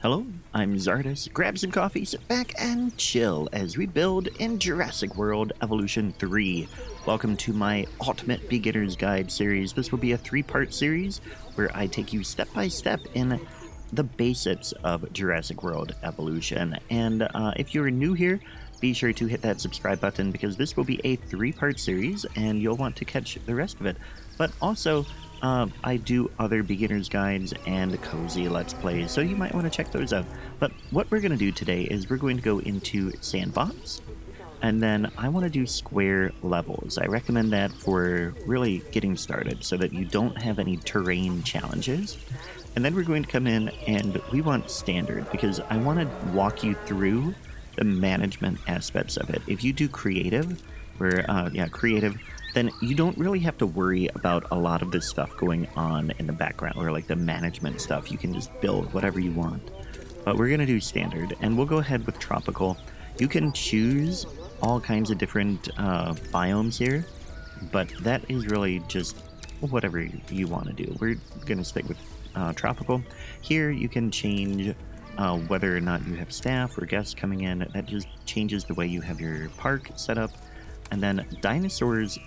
Hello, I'm Czardus. Grab some coffee, sit back, and chill as we build in Jurassic World Evolution 3. Welcome to my Ultimate Beginner's Guide series. This will be a three-part series where I take you step by step in the basics of Jurassic World Evolution. And if you're new here, be sure to hit that subscribe button because this will be a three-part series and you'll want to catch the rest of it. But also, I do other beginner's guides and cozy let's plays, so you might want to check those out. But what we're going to do today is we're going to go into sandbox, and then I want to do square levels. I recommend that for really getting started so that you don't have any terrain challenges. And then we're going to come in and we want standard because I want to walk you through the management aspects of it. If you do creative, creative, then you don't really have to worry about a lot of this stuff going on in the background, or like the management stuff. You can just build whatever you want. But we're going to do standard, and we'll go ahead with tropical. You can choose all kinds of different biomes here, but that is really just whatever you want to do. We're going to stick with tropical. Here you can change whether or not you have staff or guests coming in. That just changes the way you have your park set up. And then dinosaurs,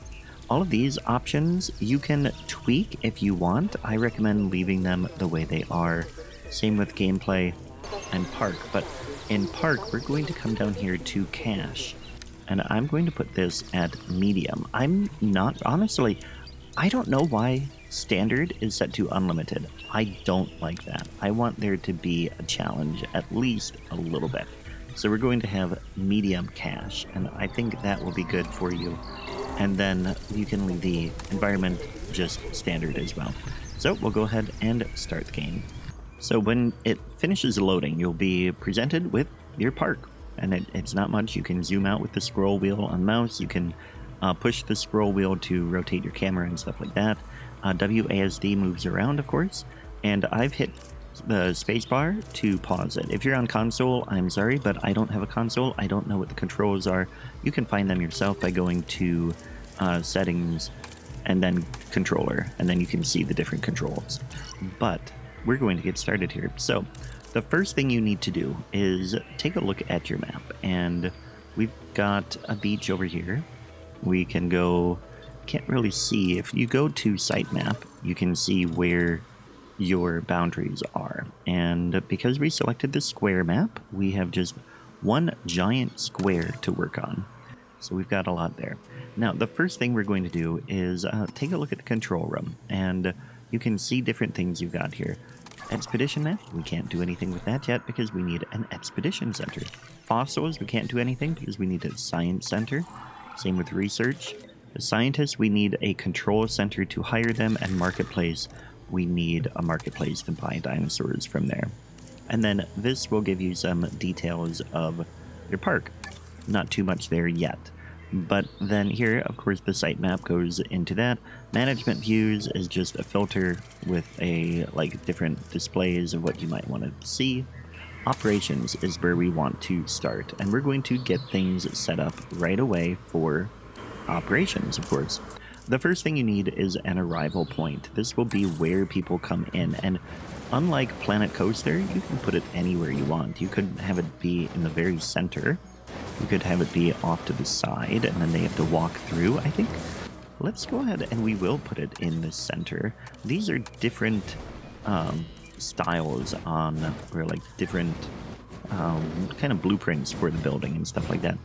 all of these options you can tweak if you want. I recommend leaving them the way they are. Same with gameplay and park. But in park, we're going to come down here to cache. And I'm going to put this at medium. I'm not, honestly, I don't know why standard is set to unlimited. I don't like that. I want there to be a challenge, at least a little bit. So we're going to have medium cache, and I think that will be good for you. And then you can leave the environment just standard as well. So we'll go ahead and start the game. So when it finishes loading, you'll be presented with your park. And it's not much. You can zoom out with the scroll wheel on mouse. You can push the scroll wheel to rotate your camera and stuff like that. WASD moves around, of course. And I've hit the spacebar to pause it. If you're on console, I'm sorry, but I don't have a console. I don't know what the controls are. You can find them yourself by going to settings and then controller, and then you can see the different controls. But we're going to get started here. So the first thing you need to do is take a look at your map, and we've got a beach over here. We can go, can't really see. If you go to sitemap, you can see where your boundaries are, and because we selected the square map, we have just one giant square to work on, so we've got a lot there. Now the first thing we're going to do is take a look at the control room, and you can see different things you've got here. Expedition map, we can't do anything with that yet because we need an expedition center. Fossils, we can't do anything because we need a science center. Same with research. The scientists, we need a control center to hire them, and marketplace, we need a marketplace to buy dinosaurs from there. And then this will give you some details of your park. Not too much there yet. But then here, of course, the sitemap goes into that. Management views is just a filter with different displays of what you might want to see. Operations is where we want to start, and we're going to get things set up right away for operations, of course. The first thing you need is an arrival point. This will be where people come in, and unlike Planet Coaster, you can put it anywhere you want. You could have it be in the very center. You could have it be off to the side, and then they have to walk through, I think. Let's go ahead and we will put it in the center. These are different styles on, or like different kind of blueprints for the building and stuff like that.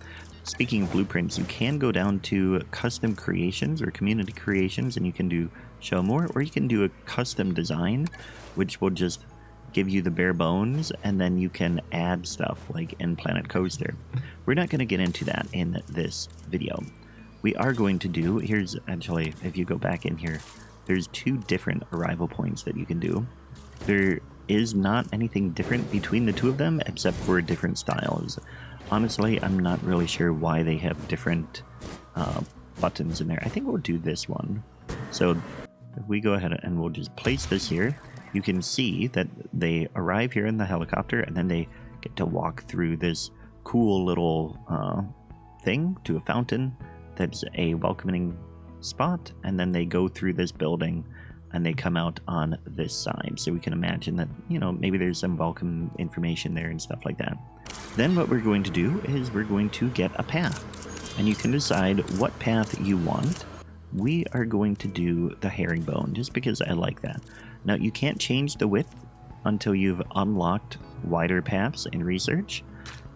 Speaking of blueprints, you can go down to custom creations or community creations, and you can do show more, or you can do a custom design, which will just give you the bare bones, and then you can add stuff like in Planet Coaster. We're not going to get into that in this video. We are going to do, here's actually, if you go back in here, there's two different arrival points that you can do. There is not anything different between the two of them except for different styles. Honestly, I'm not really sure why they have different buttons in there. I think we'll do this one. So if we go ahead and we'll just place this here, you can see that they arrive here in the helicopter, and then they get to walk through this cool little thing to a fountain that's a welcoming spot, and then they go through this building and they come out on this side. So we can imagine that, you know, maybe there's some welcome information there and stuff like that. Then what we're going to do is we're going to get a path, and you can decide what path you want. We are going to do the herringbone just because I like that. Now you can't change the width until you've unlocked wider paths in research.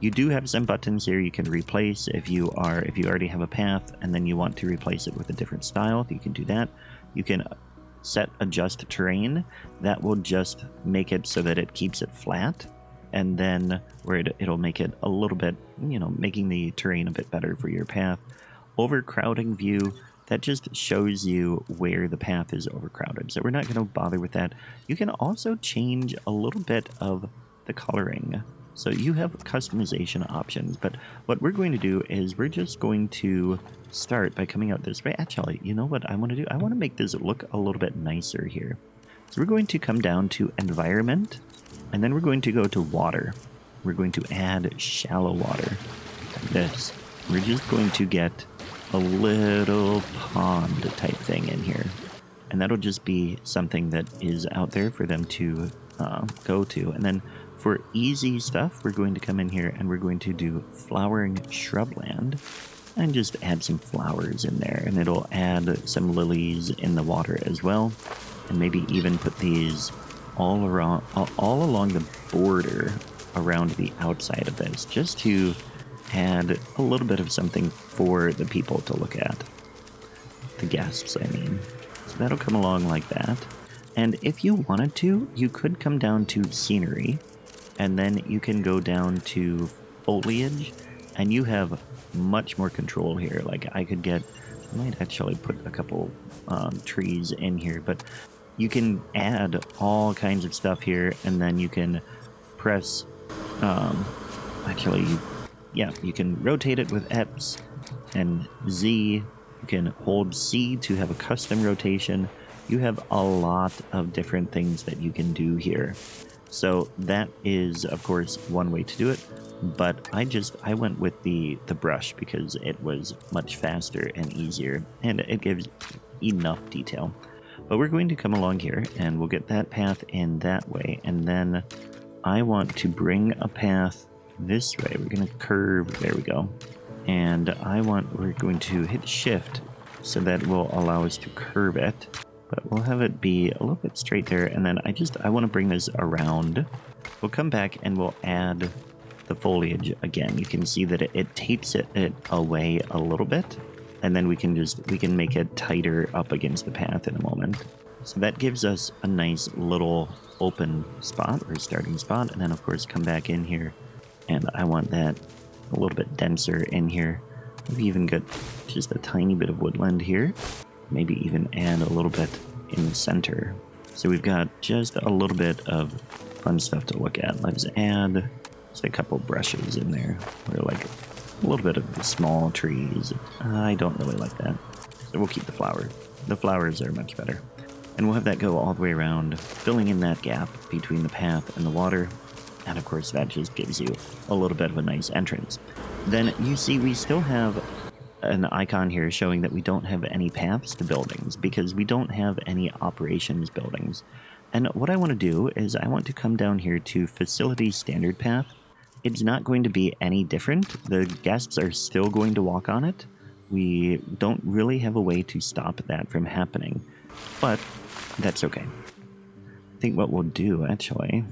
You do have some buttons here you can replace if you already have a path and then you want to replace it with a different style. You can do that. You can set adjust terrain. That will just make it so that it keeps it flat, and then where it'll make it a little bit, you know, making the terrain a bit better for your path. Overcrowding view, that just shows you where the path is overcrowded, so we're not going to bother with that. You can also change a little bit of the coloring, so you have customization options, but what we're going to do is we're just going to start by coming out this way. Actually, you know what I want to do? I want to make this look a little bit nicer here. So we're going to come down to environment, and then we're going to go to water. We're going to add shallow water, like this. We're just going to get a little pond type thing in here, and that'll just be something that is out there for them to go to. And then for easy stuff, we're going to come in here and we're going to do flowering shrubland and just add some flowers in there, and it'll add some lilies in the water as well, and maybe even put these all along the border around the outside of this, just to add a little bit of something for the people to look at. The guests, I mean. So that'll come along like that. And if you wanted to, you could come down to scenery, and then you can go down to foliage, and you have much more control here. Like I might actually put a couple trees in here, but you can add all kinds of stuff here, and then you can press, you can rotate it with X and Z. You can hold C to have a custom rotation. You have a lot of different things that you can do here. So that is, of course, one way to do it, but I went with the brush because it was much faster and easier, and it gives enough detail. But we're going to come along here, and we'll get that path in that way, and then I want to bring a path this way. We're going to curve, there we go, and we're going to hit shift so that will allow us to curve it. But we'll have it be a little bit straight there, and then I want to bring this around. We'll come back and we'll add the foliage again. You can see that it tapes it away a little bit, and then we can make it tighter up against the path in a moment. So that gives us a nice little open spot or starting spot, and then of course come back in here, and I want that a little bit denser in here. Maybe even get just a tiny bit of woodland here. Maybe even add a little bit in the center. So we've got just a little bit of fun stuff to look at. Let's add just a couple brushes in there. Or like a little bit of the small trees. I don't really like that. So we'll keep the flowers. The flowers are much better. And we'll have that go all the way around, filling in that gap between the path and the water. And of course that just gives you a little bit of a nice entrance. Then you see we still have an icon here showing that we don't have any paths to buildings because we don't have any operations buildings. And what I want to do is I want to come down here to facility standard path. It's not going to be any different. The guests are still going to walk on it. We don't really have a way to stop that from happening, but that's okay. I think what we'll do actually,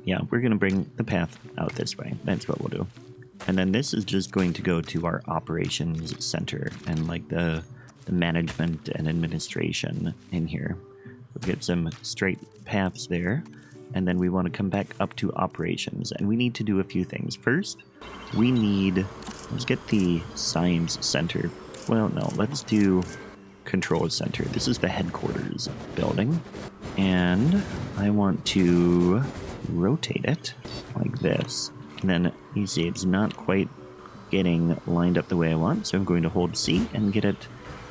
we're going to bring the path out this way. That's what we'll do. And then this is just going to go to our operations center and like the management and administration in here. We'll get some straight paths there. And then we want to come back up to operations. And we need to do a few things. First, let's get the science center. Well, no, let's do control center. This is the headquarters building. And I want to rotate it like this. And then you see it's not quite getting lined up the way I want, so I'm going to hold C and get it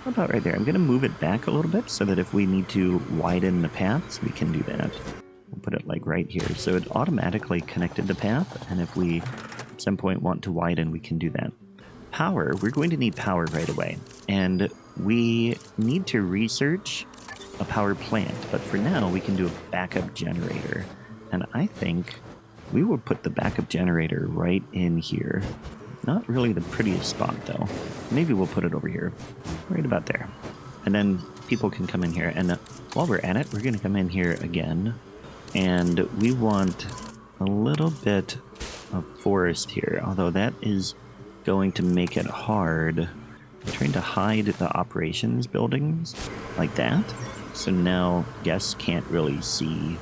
about right there. I'm going to move it back a little bit so that if we need to widen the paths, we can do that. We'll put it like right here. So it automatically connected the path, and if we at some point want to widen, we can do that. Power, we're going to need power right away. And we need to research a power plant, but for now we can do a backup generator. And I think we will put the backup generator right in here. Not really the prettiest spot though. Maybe we'll put it over here, right about there. And then people can come in here, and while we're at it, we're gonna come in here again, and we want a little bit of forest here, although that is going to make it hard. I'm trying to hide the operations buildings like that, so now guests can't really see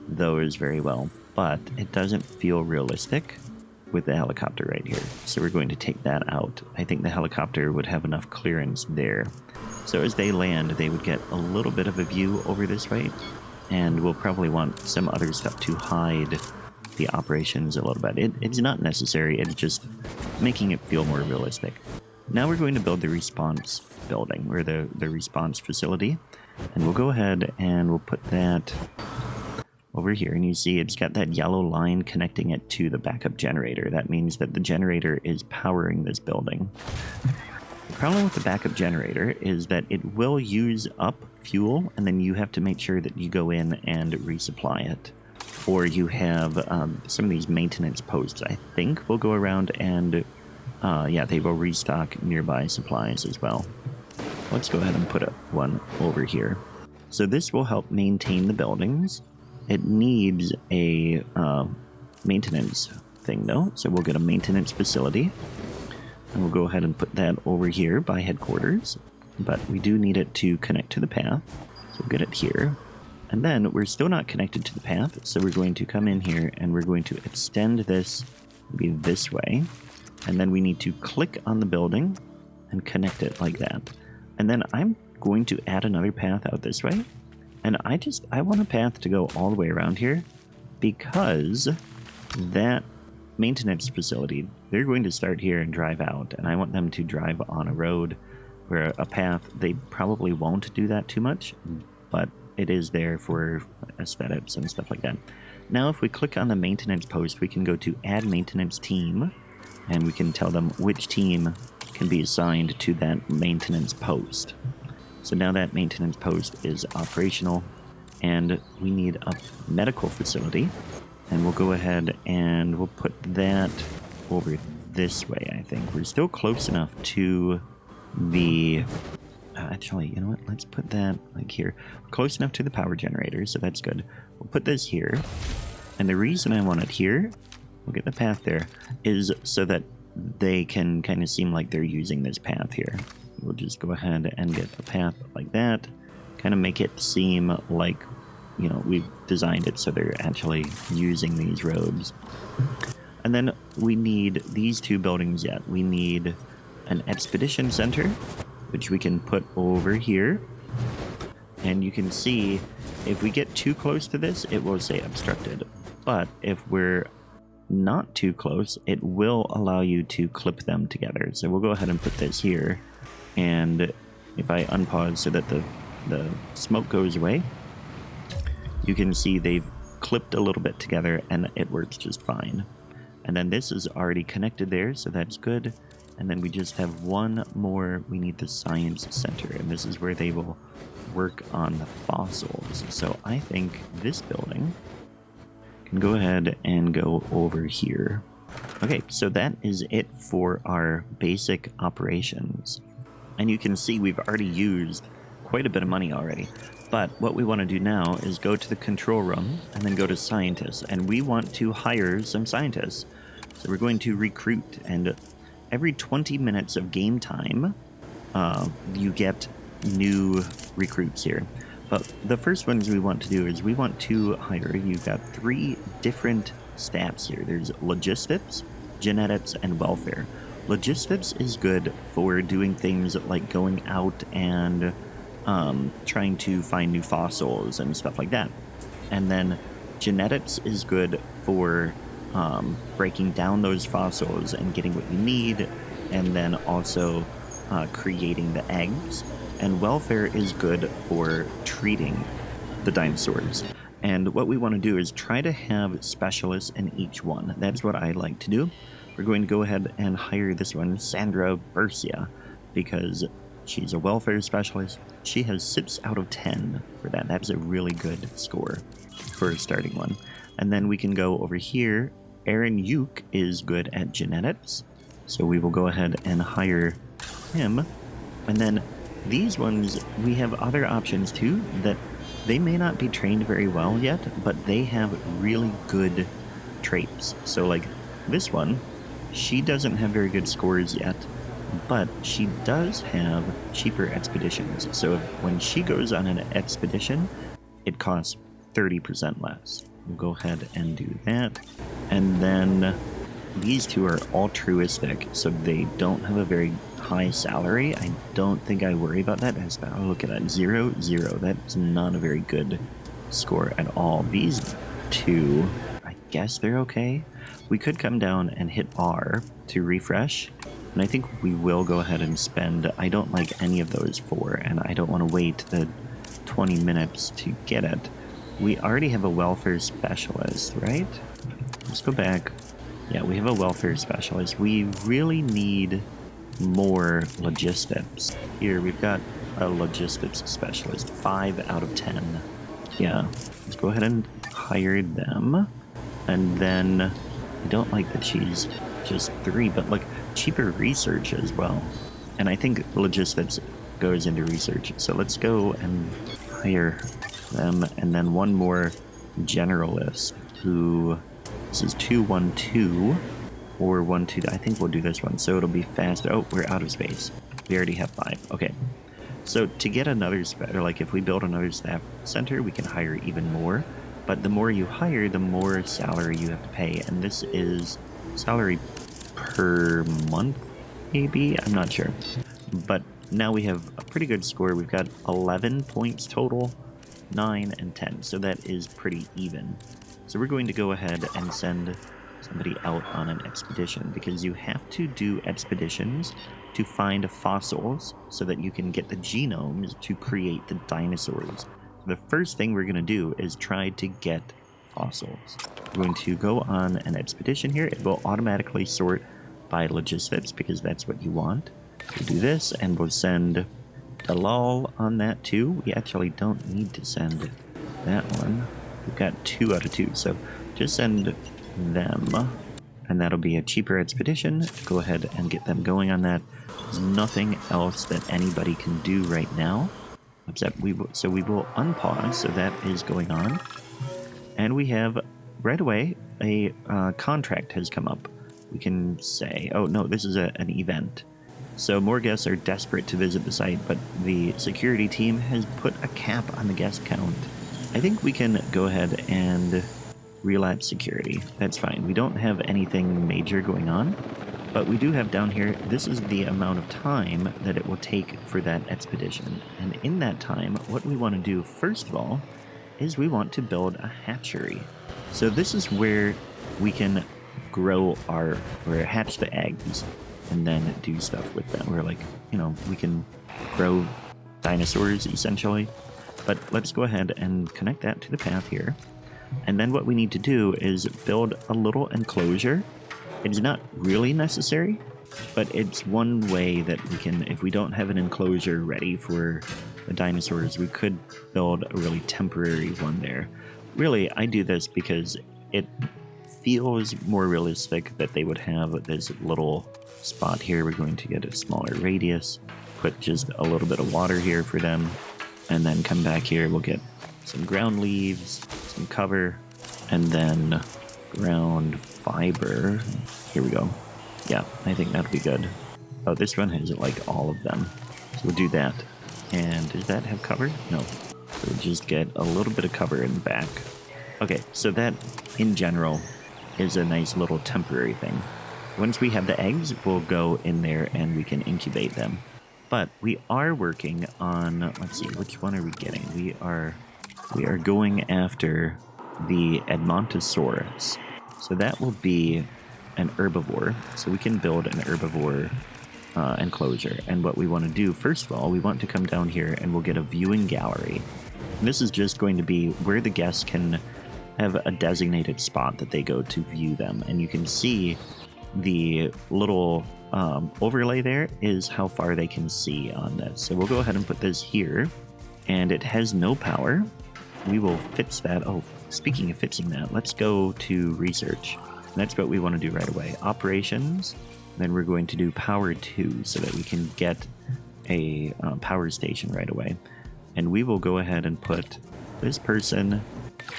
those very well, but it doesn't feel realistic with the helicopter right here, so we're going to take that out. I think the helicopter would have enough clearance there, so as they land they would get a little bit of a view over this way, and we'll probably want some other stuff to hide the operations a little bit. It's not necessary, it's just making it feel more realistic. Now we're going to build the response building, or the response facility, and we'll go ahead and we'll put that over here, and you see it's got that yellow line connecting it to the backup generator. That means that the generator is powering this building. The problem with the backup generator is that it will use up fuel, and then you have to make sure that you go in and resupply it. Or you have some of these maintenance posts, I think, will go around and, yeah, they will restock nearby supplies as well. Let's go ahead and put one over here. So this will help maintain the buildings. It needs a maintenance thing though, so we'll get a maintenance facility, and we'll go ahead and put that over here by headquarters, but we do need it to connect to the path, so we'll get it here. And then we're still not connected to the path, so we're going to come in here and we're going to extend this maybe this way, and then we need to click on the building and connect it like that. And then I'm going to add another path out this way. And I want a path to go all the way around here, because that maintenance facility, they're going to start here and drive out, and I want them to drive on a road where a path, they probably won't do that too much, but it is there for aesthetics and stuff like that. Now if we click on the maintenance post, we can go to add maintenance team, and we can tell them which team can be assigned to that maintenance post. So now that maintenance post is operational, and we need a medical facility, and we'll go ahead and we'll put that over this way. I think we're still close enough to the actually, you know what, let's put that like here. We're close enough to the power generator, so that's good. We'll put this here, and the reason I want it here, we'll get the path there, is so that they can kind of seem like they're using this path here. We'll just go ahead and get a path like that, kind of make it seem like, you know, we've designed it so they're actually using these roads. And then we need these two buildings yet. We need an expedition center, which we can put over here. And you can see if we get too close to this, it will say obstructed. But if we're not too close, it will allow you to clip them together. So we'll go ahead and put this here. And if I unpause so that the smoke goes away, you can see they've clipped a little bit together and it works just fine. And then this is already connected there, so that's good. And then we just have one more. We need the science center, and this is where they will work on the fossils. So I think this building can go ahead and go over here. Okay, so that is it for our basic operations. And you can see we've already used quite a bit of money already. But what we want to do now is go to the control room and then go to scientists. And we want to hire some scientists. So we're going to recruit. And every 20 minutes of game time, you get new recruits here. But the first ones we want to do is we want to hire, you've got 3 different stats here. There's logistics, genetics, and welfare. Logistics is good for doing things like going out and trying to find new fossils and stuff like that. And then genetics is good for breaking down those fossils and getting what you need, and then also creating the eggs. And welfare is good for treating the dinosaurs. And what we want to do is try to have specialists in each one. That's what I like to do. We're going to go ahead and hire this one, Sandra Bercia, because She's a welfare specialist. She has 6 out of 10 for that. That's a really good score for a starting one. And then we can go over here. Aaron Yuke is good at genetics, so we will go ahead and hire him. And then these ones, we have other options too that they may not be trained very well yet, but they have really good traits. So like this one, she doesn't have very good scores yet, but she does have cheaper expeditions. So when she goes on an expedition, it costs 30% less. We'll go ahead and do that. And then these two are altruistic, so they don't have a very high salary. I don't think I worry about that. Oh, look at that, 0, 0. That's not a very good score at all. These two, I guess they're okay. We could come down and hit R to refresh, and I think we will go ahead and spend. I don't like any of those 4, and I don't want to wait the 20 minutes to get it. We already have a welfare specialist, right? Let's go back. Yeah, we have a welfare specialist. We really need more logistics. Here, we've got a logistics specialist, 5 out of 10. Yeah, let's go ahead and hire them. And then, I don't like that she's just 3, but like cheaper research as well. And I think logistics goes into research. So let's go and hire them. And then one more generalist who, this is 212 or 12. I think we'll do this one, so it'll be fast. Oh, we're out of space. We already have 5. Okay. So to get another, or like if we build another staff center, we can hire even more. But the more you hire, the more salary you have to pay. And this is salary per month, maybe? I'm not sure. But now we have a pretty good score. We've got 11 points total, 9 and 10. So that is pretty even. So we're going to go ahead and send somebody out on an expedition, because you have to do expeditions to find fossils so that you can get the genomes to create the dinosaurs. The first thing we're going to do is try to get fossils. We're going to go on an expedition here. It will automatically sort by logistics because that's what you want. We'll do this, and we'll send Dalal on that too. We actually don't need to send that one. We've got 2 out of 2, so just send them, and that'll be a cheaper expedition. Go ahead and get them going on that. There's nothing else that anybody can do right now, except we will unpause, so that is going on. And we have, right away, a contract has come up. We can say, oh no, this is an event. So more guests are desperate to visit the site, but the security team has put a cap on the guest count. I think we can go ahead and relapse security. That's fine. We don't have anything major going on, but we do have down here, this is the amount of time that it will take for that expedition. And in that time, what we want to do, first of all, is we want to build a hatchery. So this is where we can grow or hatch the eggs and then do stuff with them. We're like, we can grow dinosaurs essentially. But let's go ahead and connect that to the path here. And then what we need to do is build a little enclosure. It's not really necessary, but it's one way that we can, if we don't have an enclosure ready for the dinosaurs, we could build a really temporary one there. Really, I do this because it feels more realistic that they would have this little spot here. We're going to get a smaller radius, put just a little bit of water here for them, and then come back here. We'll get some ground leaves, some cover, and then ground fiber. Here we go. Yeah, I think that'll be good. Oh, this one has like all of them. So we'll do that. And does that have cover? No. So we'll just get a little bit of cover in the back. Okay, so that in general is a nice little temporary thing. Once we have the eggs, we'll go in there and we can incubate them. But we are working on, let's see, which one are we getting? We are going after the Edmontosaurus. So that will be an herbivore. So we can build an herbivore enclosure. And what we want to do, first of all, we want to come down here and we'll get a viewing gallery. And this is just going to be where the guests can have a designated spot that they go to view them. And you can see the little overlay there is how far they can see on this. So we'll go ahead and put this here, and it has no power. We will fix that. Oh, speaking of fixing that, let's go to research. That's what we want to do right away. Operations, then we're going to do power 2 so that we can get a power station right away. And we will go ahead and put this person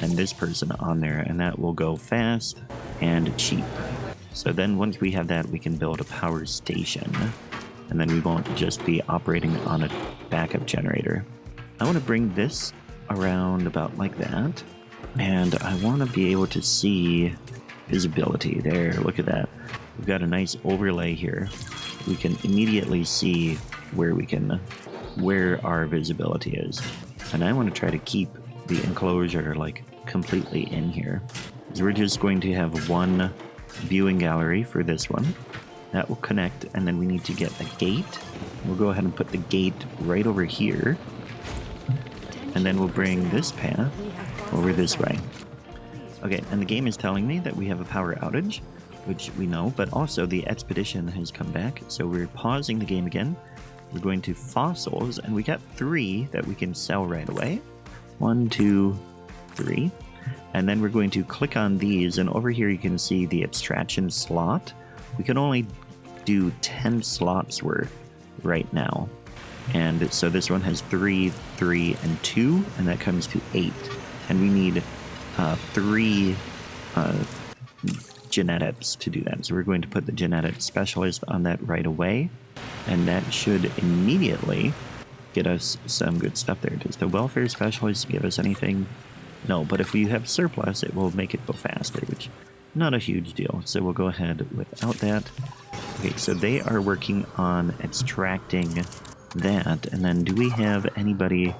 and this person on there, and that will go fast and cheap. So then once we have that, we can build a power station, and then we won't just be operating on a backup generator. I want to bring this around about like that, and I want to be able to see visibility there. Look at that. We've got a nice overlay here. We can immediately see where our visibility is, and I want to try to keep the enclosure like completely in here. So we're just going to have one viewing gallery for this one. That will connect, and then we need to get a gate. We'll go ahead and put the gate right over here, and then we'll bring this path over this way. Okay, and the game is telling me that we have a power outage, which we know, but also the expedition has come back, so we're pausing the game again. We're going to fossils, and we got 3 that we can sell right away. 1, 2, 3. And then we're going to click on these, and over here you can see the abstraction slot. We can only do 10 slots worth right now. And so this one has 3, 3, and 2, and that comes to 8. And we need 3 genetics to do that. So we're going to put the genetic specialist on that right away, and that should immediately get us some good stuff there. Does the welfare specialist give us anything? No, but if we have surplus, it will make it go faster, which not a huge deal. So we'll go ahead without that. Okay, so they are working on extracting that. And then do we have anybody?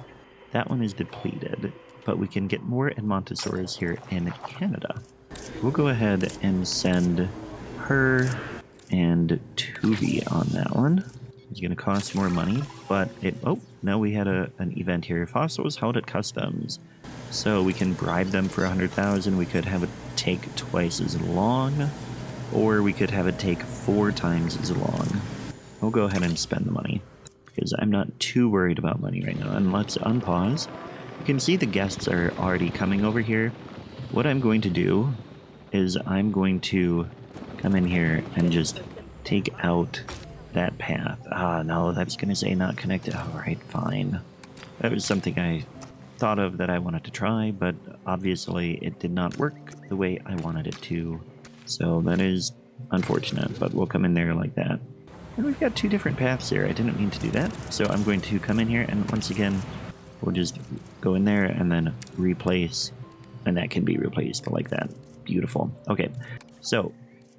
That one is depleted, but we can get more Edmontosaurus here in Canada. We'll go ahead and send her and Tuvi on that one. It's going to cost more money, but it... Oh, no, we had an event here. Fossils held at customs. So we can bribe them for 100,000. We could have it take twice as long, or we could have it take 4 times as long. We'll go ahead and spend the money, because I'm not too worried about money right now. And let's unpause. You can see the guests are already coming over here. What I'm going to do is I'm going to come in here and just take out that path. Ah, no, that's going to say not connected. All right, fine. That was something I thought of that I wanted to try, but obviously it did not work the way I wanted it to. So that is unfortunate, but we'll come in there like that. And we've got 2 different paths here. I didn't mean to do that. So I'm going to come in here, and once again, we'll just go in there and then replace, and that can be replaced like that. Beautiful. Okay, so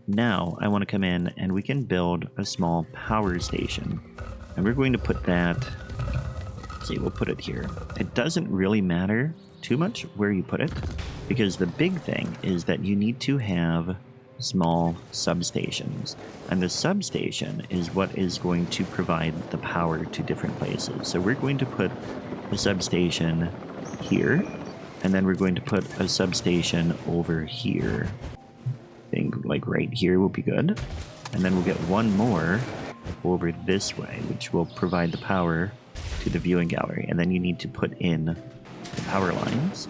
now I want to come in and we can build a small power station, and we're going to put that, see, we'll put it here. It doesn't really matter too much where you put it, because the big thing is that you need to have small substations, and the substation is what is going to provide the power to different places. So we're going to put a substation here, and then we're going to put a substation over here. I think like right here will be good, and then we'll get one more over this way, which will provide the power to the viewing gallery. And then you need to put in the power lines.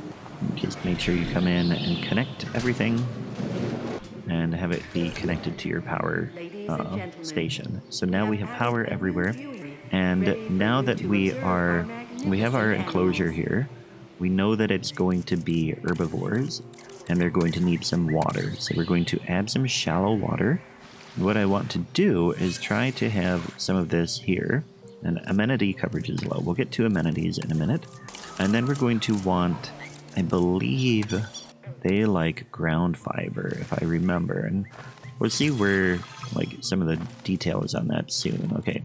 Just make sure you come in and connect everything and have it be connected to your power station. So now we have power everywhere, and now that we have our enclosure here, we know that it's going to be herbivores, and they're going to need some water. So we're going to add some shallow water. What I want to do is try to have some of this here, and amenity coverage is low. We'll get to amenities in a minute. And then we're going to want, I believe they like ground fiber, if I remember, and we'll see where like some of the details on that soon. Okay,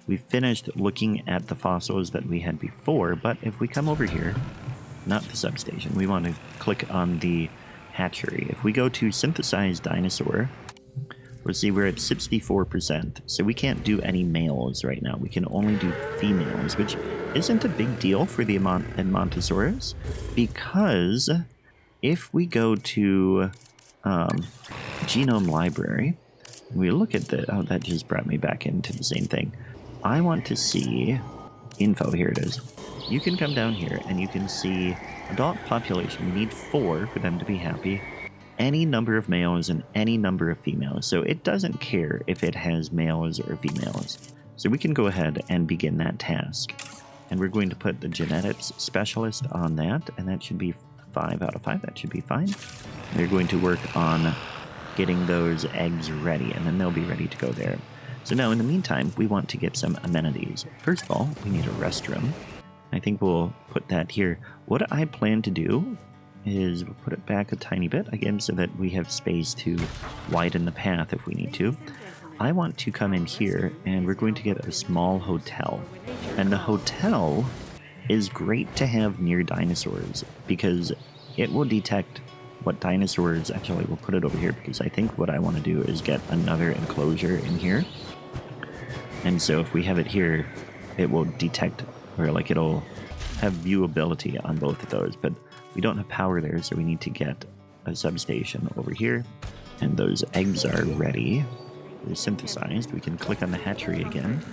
we finished looking at the fossils that we had before, but if we come over here, not the substation, we want to click on the hatchery. If we go to synthesize dinosaur, we'll see we're at 64%, so we can't do any males right now. We can only do females, which isn't a big deal for the Edmontosaurus, because if we go to genome library We look at the, oh, that just brought me back into the same thing. I want to see info. Here it is. You can come down here and you can see adult population. We need 4 for them to be happy. Any number of males and any number of females. So it doesn't care if it has males or females. So we can go ahead and begin that task. And we're going to put the genetics specialist on that, and that should be 5 out of 5. That should be fine. They're going to work on getting those eggs ready, and then they'll be ready to go there. So now, in the meantime, we want to get some amenities. First of all, we need a restroom. I think we'll put that here. What I plan to do is we'll put it back a tiny bit, again, so that we have space to widen the path if we need to. I want to come in here, and we're going to get a small hotel. And the hotel is great to have near dinosaurs, because it will detect what dinosaurs... Actually, we'll put it over here, because I think what I want to do is get another enclosure in here. And so if we have it here, it will detect, or like it'll have viewability on both of those. But we don't have power there, so we need to get a substation over here. And those eggs are ready. They're synthesized. We can click on the hatchery again,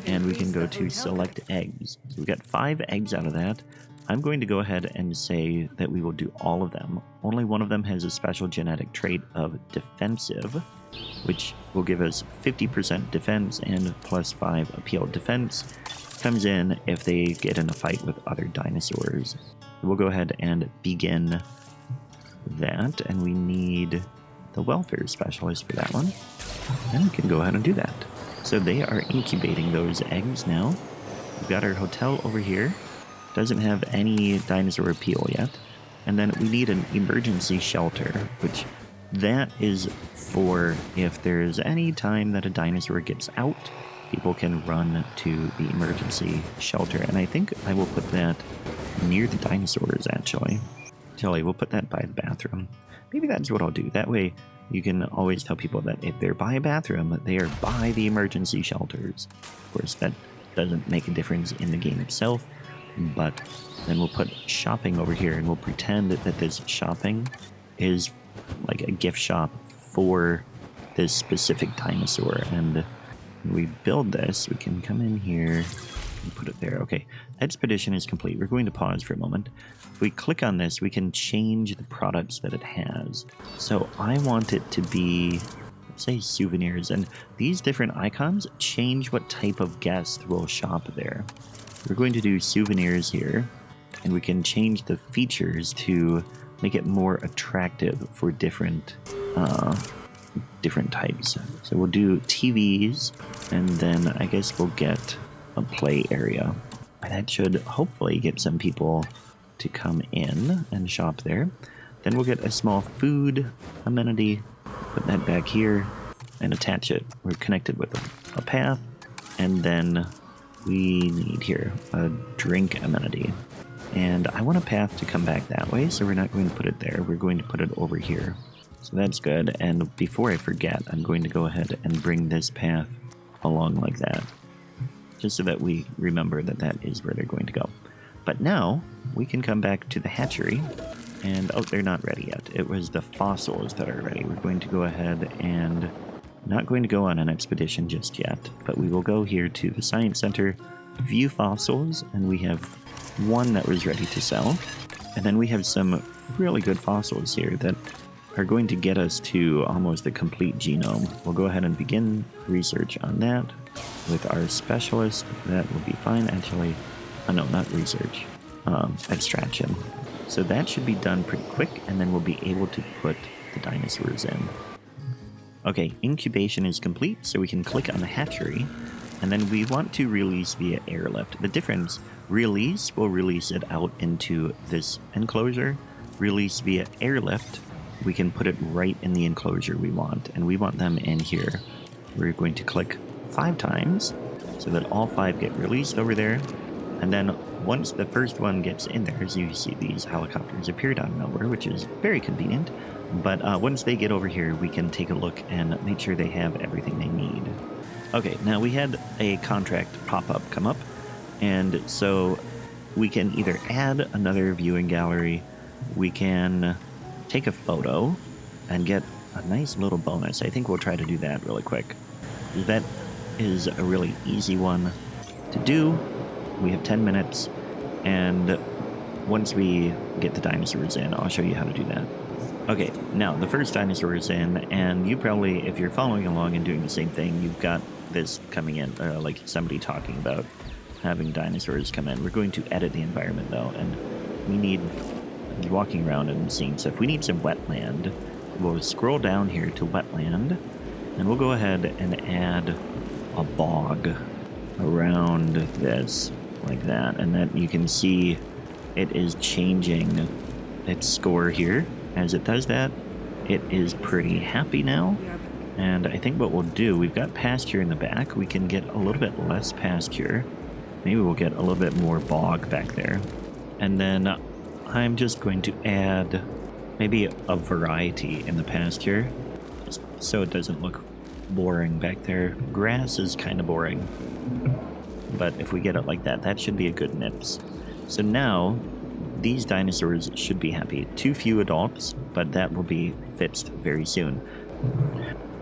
and we can go to select eggs. So we got 5 eggs out of that. I'm going to go ahead and say that we will do all of them. Only one of them has a special genetic trait of defensive, which will give us 50% defense and plus 5 appeal. Defense comes in if they get in a fight with other dinosaurs. We'll go ahead and begin that, and we need the welfare specialist for that one. And we can go ahead and do that. So they are incubating those eggs now. We've got our hotel over here. Doesn't have any dinosaur appeal yet. And then we need an emergency shelter, which that is for if there's any time that a dinosaur gets out, people can run to the emergency shelter. And I think I will put that near the dinosaurs, actually. We'll put that by the bathroom. Maybe that's what I'll do. That way you can always tell people that if they're by a bathroom, they are by the emergency shelters. Of course, that doesn't make a difference in the game itself, but then we'll put shopping over here, and we'll pretend that this shopping is like a gift shop for this specific dinosaur. And when we build this, we can come in here and put it there. Okay, expedition is complete. We're going to pause for a moment. If we click on this, we can change the products that it has. So I want it to be, let's say, souvenirs, and these different icons change what type of guest will shop there. We're going to do souvenirs here, and we can change the features to make it more attractive for different types. So we'll do TVs, and then I guess we'll get a play area. And that should hopefully get some people to come in and shop there. Then we'll get a small food amenity, put that back here, and attach it. We're connected with a path, and then we need here a drink amenity. And I want a path to come back that way, so we're not going to put it there. We're going to put it over here. So that's good. And before I forget, I'm going to go ahead and bring this path along like that, just so that we remember that that is where they're going to go. But now we can come back to the hatchery, and oh, they're not ready yet. It was the fossils that are ready. We're going to go ahead and not going to go on an expedition just yet, but we will go here to the Science Center, view fossils, and we have one that was ready to sell. And then we have some really good fossils here that are going to get us to almost a complete genome. We'll go ahead and begin research on that with our specialist. That will be fine, actually. No, not research. Extraction. So that should be done pretty quick, and then we'll be able to put the dinosaurs in. Okay, incubation is complete, so we can click on the hatchery, and then we want to release via airlift. The difference, release will release it out into this enclosure. Release via airlift, we can put it right in the enclosure we want, and we want them in here. We're going to click 5 times so that all 5 get released over there. And then once the first one gets in there, as you see, these helicopters appeared out of nowhere, which is very convenient. But once they get over here, we can take a look and make sure they have everything they need. Okay, now we had a contract pop-up come up, and so we can either add another viewing gallery, we can take a photo and get a nice little bonus. I think we'll try to do that really quick. That is a really easy one to do. We have 10 minutes, and once we get the dinosaurs in, I'll show you how to do that. Okay, now the first dinosaur is in, and you probably, if you're following along and doing the same thing, you've got this coming in, like somebody talking about having dinosaurs come in. We're going to edit the environment though, and we need, walking around and seeing stuff, we need some wetland. We'll scroll down here to wetland, and we'll go ahead and add a bog around this, like that, and then you can see it is changing its score here. As it does that, it is pretty happy now. And I think what we'll do, we've got pasture in the back. We can get a little bit less pasture. Maybe we'll get a little bit more bog back there. And then I'm just going to add maybe a variety in the pasture, so it doesn't look boring back there. Grass is kind of boring, but if we get it like that, that should be a good nips. So now these dinosaurs should be happy. Too few adults, but that will be fixed very soon.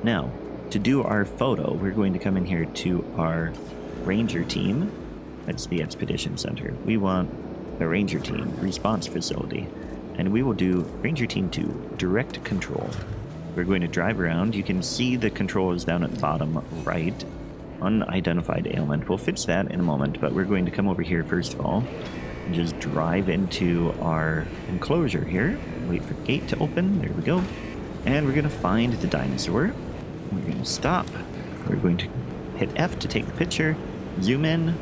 Now, to do our photo, we're going to come in here to our ranger team. That's the expedition center. We want the ranger team response facility, and we will do ranger team 2 direct control. We're going to drive around. You can see the controls down at the bottom right. Unidentified ailment. We'll fix that in a moment, but we're going to come over here first of all and just drive into our enclosure here. Wait for the gate to open. There we go. And we're going to find the dinosaur. We're going to stop. We're going to hit F to take the picture, zoom in,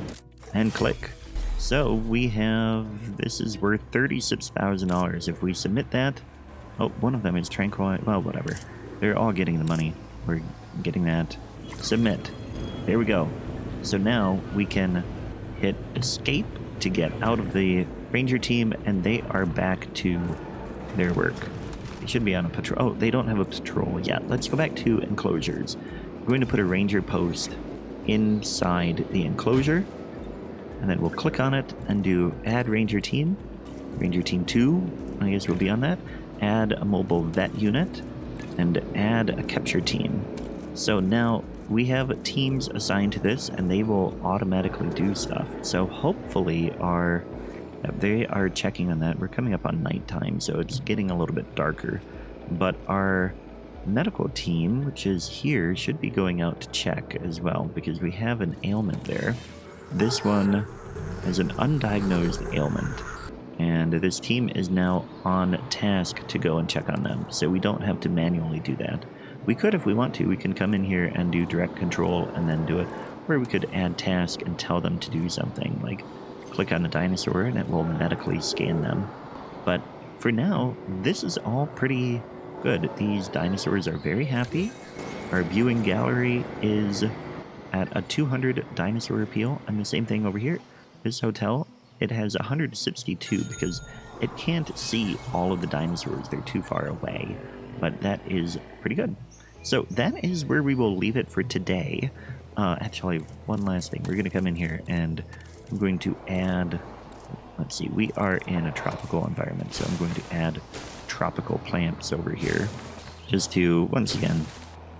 and click. So we have, this is worth $36,000. If we submit that, oh, one of them is tranquil. Well, whatever. They're all getting the money. We're getting that. Submit. There we go. So now we can hit escape to get out of the ranger team, and they are back to their work. They should be on a patrol. Oh, they don't have a patrol yet. Let's go back to enclosures. We're going to put a ranger post inside the enclosure, and then we'll click on it and do add ranger team. Ranger team 2, I guess we'll be on that. Add a mobile vet unit, and add a capture team. So now we have teams assigned to this, and they will automatically do stuff. So hopefully they are checking on that. We're coming up on nighttime, so it's getting a little bit darker. But our medical team, which is here, should be going out to check as well, because we have an ailment there. This one is an undiagnosed ailment, and this team is now on task to go and check on them, so we don't have to manually do that. We could, if we want to, we can come in here and do direct control and then do it, or we could add task and tell them to do something, like click on the dinosaur and it will medically scan them. But for now, this is all pretty good. These dinosaurs are very happy. Our viewing gallery is at a 200 dinosaur appeal, and the same thing over here. This hotel, it has 162 because it can't see all of the dinosaurs. They're too far away, but that is pretty good. So that is where we will leave it for today. Actually, one last thing. We're going to come in here and I'm going to add, let's see, we are in a tropical environment, so I'm going to add tropical plants over here just to, once again,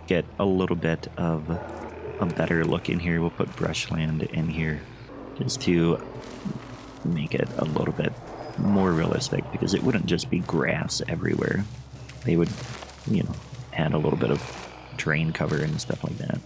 get a little bit of a better look in here. We'll put brushland in here just to make it a little bit more realistic, because it wouldn't just be grass everywhere. They would, add a little bit of terrain cover and stuff like that.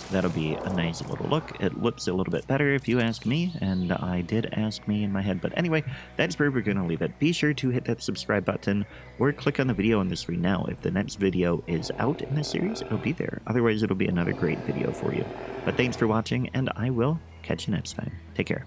That'll be a nice little look. It looks a little bit better if you ask me, and I did ask me in my head. But anyway, that's where we're going to leave it. Be sure to hit that subscribe button or click on the video on the screen now. If the next video is out in this series, it'll be there. Otherwise, it'll be another great video for you. But thanks for watching, and I will catch you next time. Take care.